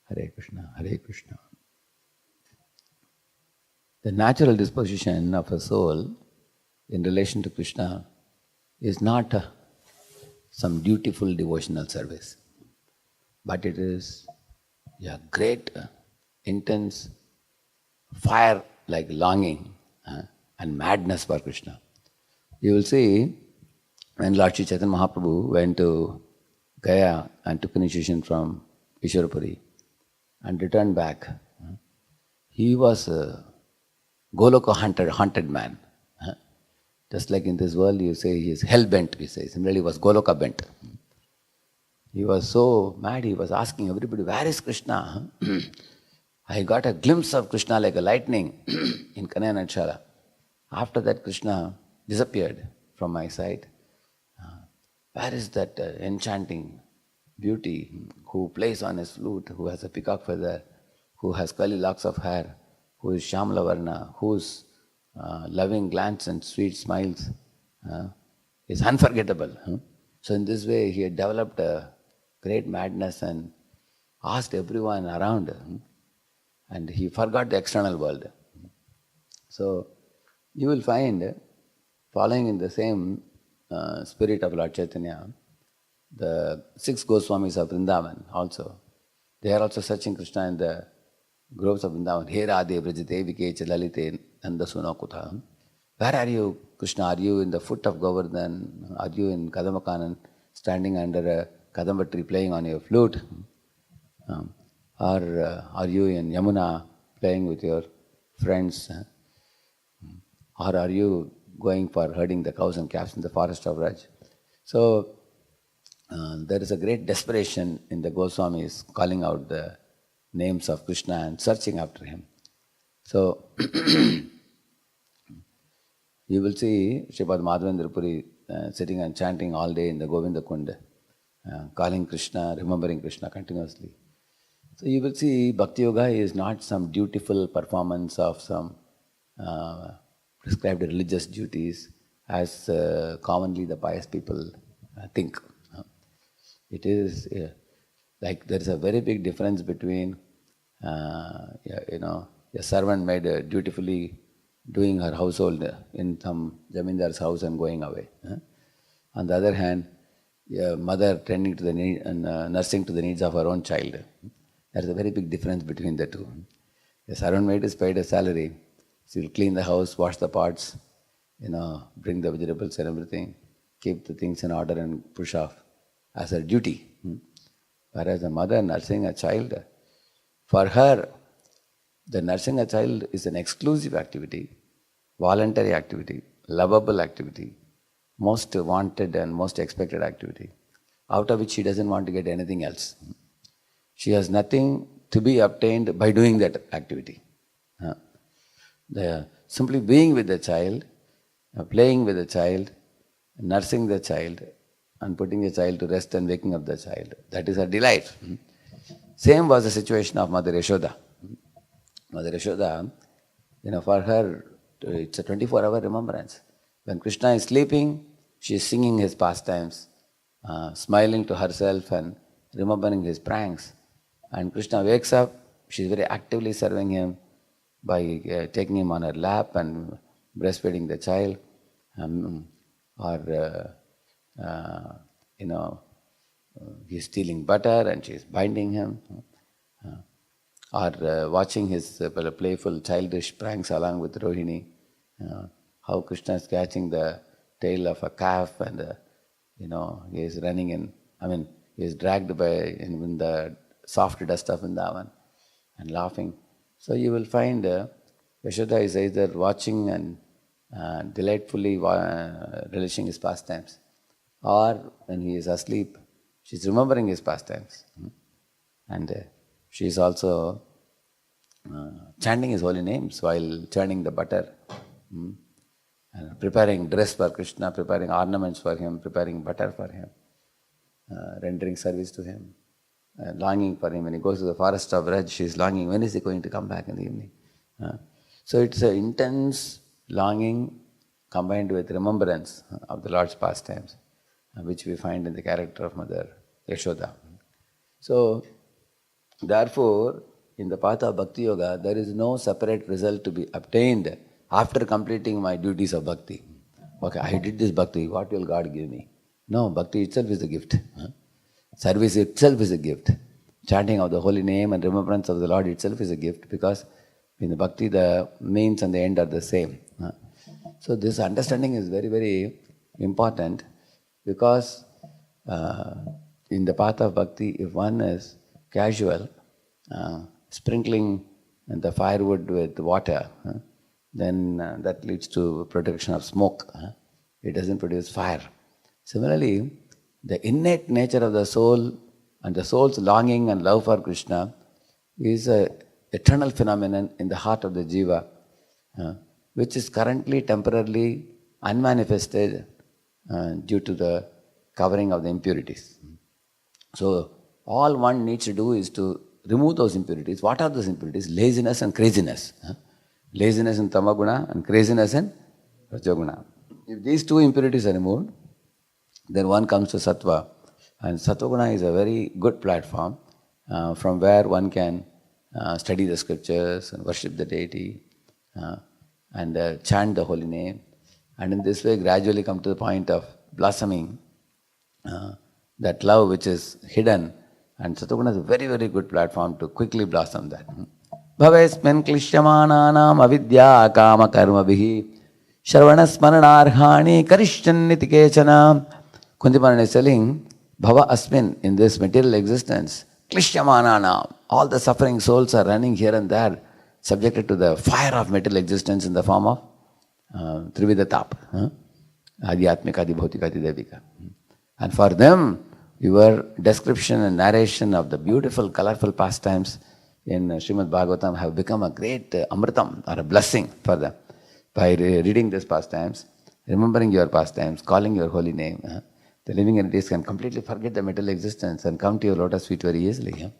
Hare Krishna, Hare Krishna. The natural disposition of a soul in relation to Krishna is not some dutiful devotional service, but it is a great, intense fire like longing and madness for Krishna. You will see when Lord Sri Chaitanya Mahaprabhu went to Gaya and took initiation from Ishwarapuri and returned back, he was a Goloka haunted man. Just like in this world you say he is hell-bent, we say. Similarly he was Goloka bent. He was so mad, he was asking everybody, where is Krishna? I got a glimpse of Krishna like a lightning in Kanaya Nadshala. After that Krishna disappeared from my sight. Where is that enchanting beauty who plays on his flute, who has a peacock feather, who has curly locks of hair, who is Shyamala Varna, whose loving glance and sweet smiles is unforgettable. So in this way he had developed a great madness and asked everyone around, and he forgot the external world. So you will find, following in the same spirit of Lord Chaitanya, the 6 Goswamis of Vrindavan also, they are also searching Krishna in the groves of Vrindavan. He Radhe Vrajate Vikecha Lalite Nanda Sunakutha. Where are you, Krishna? Are you in the foot of Govardhan? Are you in Kadambakanan, standing under a Kadamba tree playing on your flute? Or are you in Yamuna playing with your friends? Or are you going for herding the cows and calves in the forest of Raj? So there is a great desperation in the Goswamis calling out the names of Krishna and searching after him. So you will see Sripad Madhavendra Puri sitting and chanting all day in the Govinda Kund, calling Krishna, remembering Krishna continuously. So you will see Bhakti Yoga is not some dutiful performance of some prescribed religious duties as commonly the pious people think. It is like there is a very big difference between a servant maid dutifully doing her household in some jamindar's house and going away. On the other hand, a mother tending to the need and nursing to the needs of her own child. There is a very big difference between the two. A servant maid is paid a salary. She will clean the house, wash the pots, bring the vegetables and everything, keep the things in order and push off as her duty. Whereas a mother nursing a child, for her, the nursing a child is an exclusive activity, voluntary activity, lovable activity, most wanted and most expected activity, out of which she doesn't want to get anything else. She has nothing to be obtained by doing that activity. Simply being with the child, playing with the child, nursing the child, and putting the child to rest and waking up the child, that is her delight. Same was the situation of Mother Yashoda. Mother Yashoda, for her, it's a 24-hour remembrance. When Krishna is sleeping, she is singing his pastimes, smiling to herself and remembering his pranks. And Krishna wakes up, she is very actively serving him by taking him on her lap and breastfeeding the child, he's stealing butter and she's binding him, or watching his playful childish pranks along with Rohini, how Krishna is catching the tail of a calf and he is running he is dragged in the soft dust of Vrindavan and laughing. So you will find Yashoda is either watching and delightfully relishing his pastimes, or when he is asleep, she is remembering his pastimes. And she is also chanting his holy names while churning the butter, and preparing dress for Krishna, preparing ornaments for him, preparing butter for him, rendering service to him, longing for him. When he goes to the forest of Raj, she is longing, when is he going to come back in the evening? So it's an intense longing combined with remembrance of the Lord's pastimes, which we find in the character of Mother Yashoda. So Therefore, in the path of Bhakti Yoga, there is no separate result to be obtained after completing my duties of Bhakti. Okay, I did this Bhakti, what will God give me? No, Bhakti itself is a gift. Service itself is a gift. Chanting of the holy name and remembrance of the Lord itself is a gift, because in the Bhakti the means and the end are the same. So this understanding is very, very important, because in the path of Bhakti, if one is casual, sprinkling the firewood with water, then that leads to production of smoke. It doesn't produce fire. Similarly, the innate nature of the soul and the soul's longing and love for Krishna is an eternal phenomenon in the heart of the jiva, which is currently temporarily unmanifested due to the covering of the impurities. So all one needs to do is to remove those impurities. What are those impurities? Laziness and craziness. Laziness in tamaguna and craziness in rajoguna. If these two impurities are removed, then one comes to sattva. And sattva-guna is a very good platform from where one can study the scriptures and worship the deity and chant the holy name. And in this way gradually come to the point of blossoming that love which is hidden. And sattva-guna is a very, very good platform to quickly blossom that. Bhavesmin klishyamananam avidya kama karma bihi shravana smaranarhani karishchanniti kechana. Kuntimaran is telling, Bhava asmin, in this material existence, klishyamananam, all the suffering souls are running here and there, subjected to the fire of material existence in the form of Trivida tap, Adhyatmika, Adi Bhautika, Adi Devika. And for them, your description and narration of the beautiful, colorful pastimes in Srimad Bhagavatam have become a great amritam, or a blessing for them. By reading these pastimes, remembering your pastimes, calling your holy name, the living entities can completely forget the material existence and come to your lotus feet very easily.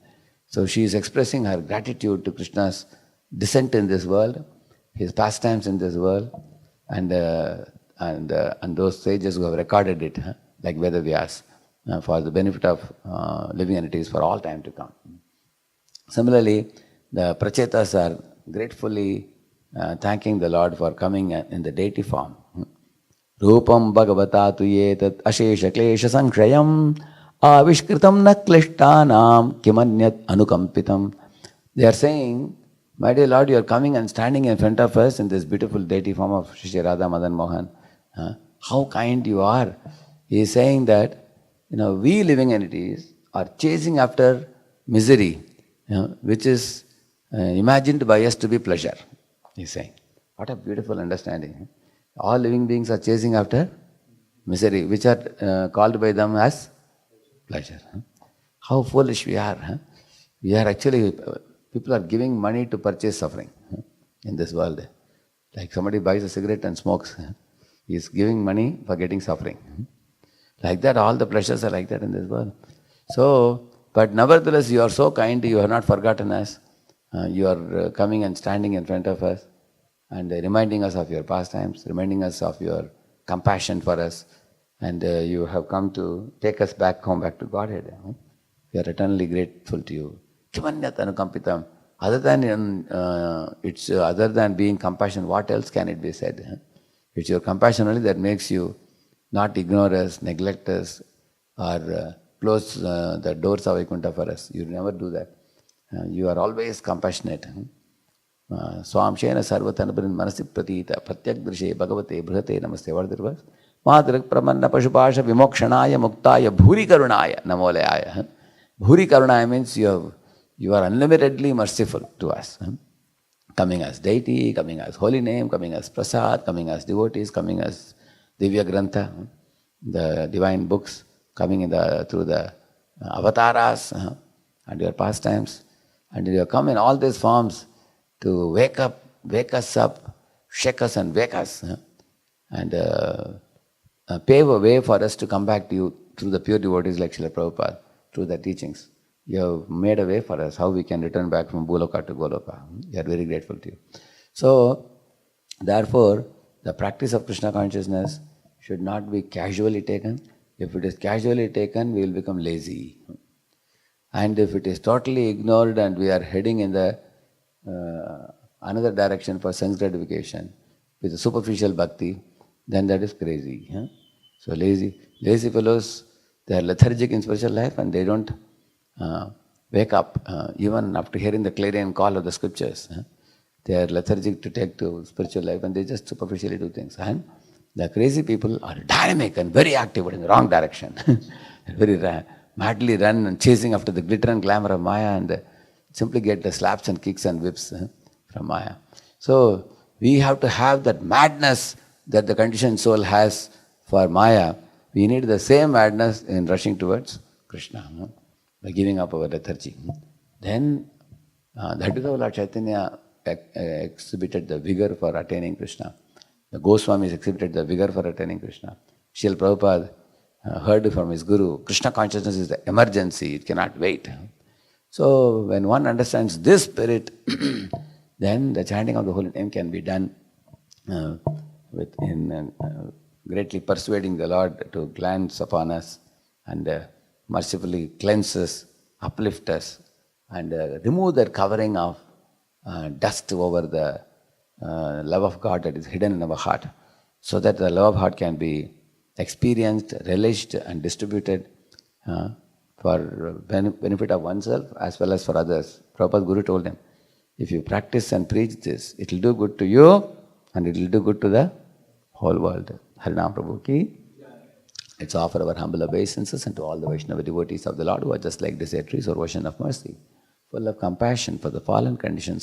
So she is expressing her gratitude to Krishna's descent in this world, his pastimes in this world, and those sages who have recorded it, like Vedavyas, for the benefit of living entities for all time to come. Similarly, the prachetas are gratefully thanking the Lord for coming in the deity form. Rupam bhagavata tuyetat ashesha klesha sankshayam avishkritam na klishtanam kimanyat anukampitam. They are saying, my dear Lord, you are coming and standing in front of us in this beautiful deity form of Shri Radha Madan Mohan. How kind you are. He is saying that, we living entities are chasing after misery, which is imagined by us to be pleasure. He is saying. What a beautiful understanding. All living beings are chasing after misery, which are called by them as pleasure. How foolish we are. We are actually, people are giving money to purchase suffering in this world. Like somebody buys a cigarette and smokes. He is giving money for getting suffering. Like that, all the pleasures are like that in this world. So, but nevertheless, you are so kind, you have not forgotten us. You are coming and standing in front of us and reminding us of your pastimes, reminding us of your compassion for us, and you have come to take us back home, back to Godhead. We are eternally grateful to you. Kimanyat anukampitam. Other than being compassion, what else can it be said? It's your compassion only that makes you not ignore us, neglect us, or close the doors of Vaikuntha for us. You never do that. You are always compassionate. Swamshena sarvatanabrin manasi pratita pratyagdrishe bhagavate bhrate namaste. What it was? Madrak pramanna pashupasha vimokshanaya muktaya bhuri karunaya namolayaya. Bhuri karunaya means you are unlimitedly merciful to us. Coming as deity, coming as holy name, coming as prasad, coming as devotees, coming as Divya Grantha, the divine books, coming through the avatars and your pastimes. And you come in all these forms to wake us up, shake us and wake us, and pave a way for us to come back to you through the pure devotees like Srila Prabhupada, through the teachings. You have made a way for us, how we can return back from Bhuloka to Goloka. We are very grateful to you. So, therefore, the practice of Krishna consciousness should not be casually taken. If it is casually taken, we will become lazy. And if it is totally ignored and we are heading in the another direction for sense gratification with a superficial bhakti, then that is crazy. Huh? So lazy fellows, they are lethargic in spiritual life and they don't wake up even after hearing the clarion call of the scriptures. Huh? They are lethargic to take to spiritual life and they just superficially do things. And the crazy people are dynamic and very active but in the wrong direction. Very madly run and chasing after the glitter and glamour of Maya and simply get the slaps and kicks and whips from Maya. So we have to have that madness that the conditioned soul has for Maya. We need the same madness in rushing towards Krishna, by giving up our lethargy. Then that is how Lord Chaitanya exhibited the vigor for attaining Krishna. The Goswamis exhibited the vigor for attaining Krishna. Srila Prabhupada heard from his Guru, Krishna consciousness is the emergency, it cannot wait. So when one understands this spirit, then the chanting of the holy name can be done greatly persuading the Lord to glance upon us and mercifully cleanse us, uplift us, and remove that covering of dust over the love of God that is hidden in our heart, so that the love of heart can be experienced, relished and distributed for benefit of oneself as well as for others. Prabhupada's Guru told him, if you practice and preach this, it will do good to you and it will do good to the whole world. Harinam Prabhu ki. Let's offer our humble obeisances and to all the Vaishnava devotees of the Lord who are just like desert trees or ocean of mercy, full of compassion for the fallen conditions